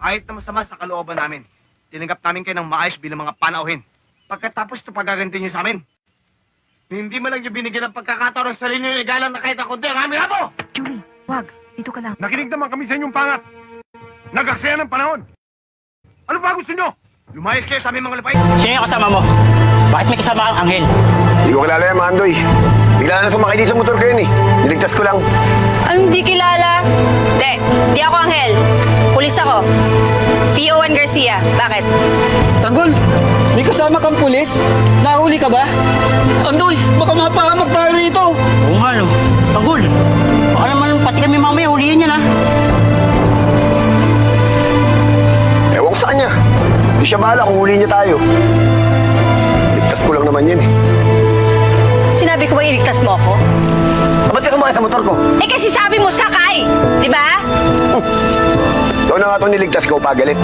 Kahit na masama sa kalooban namin, tinanggap namin kayo ng maayos bilang mga panauhin. Pagkatapos ito pagaganti niyo sa amin, hindi mo lang yung binigyan ng pagkakataon sa sarili niyo igalang na kahit ako din ang aming amo! Julie, wag. Dito ka lang. Nakinig naman kami sa inyong pangat. Nagaksaya ng panahon. Ano ba gusto nyo? Lumayas kayo sa aming mga lupay! Sino yung kasama mo? Bakit may kasama kang anghel? Hindi ko kilala yan, Mandoy. Bigla na sumakay dito sa motor ko yun eh. Niligtas ko lang. Anong di kilala? Di ako Anghel. Pulis ako. PO1 Garcia. Bakit? Tanggol, may kasama kang pulis? Nahuli ka ba? Andoy, baka mapahamak tayo rito. Oo nga, no. Tanggol, baka naman pati kami mamaya huliin yan, ha? Ewan ko sa kanya. Hindi siya bahala kung huli niya tayo. Ligtas ko lang naman yun eh. Sinabi ko ba iligtas mo ako? Ba't ka sumakay sa motor ko? Eh kasi sabi mo sakay! Di ba? Ikaw na nga itong niligtas ko, pagalit.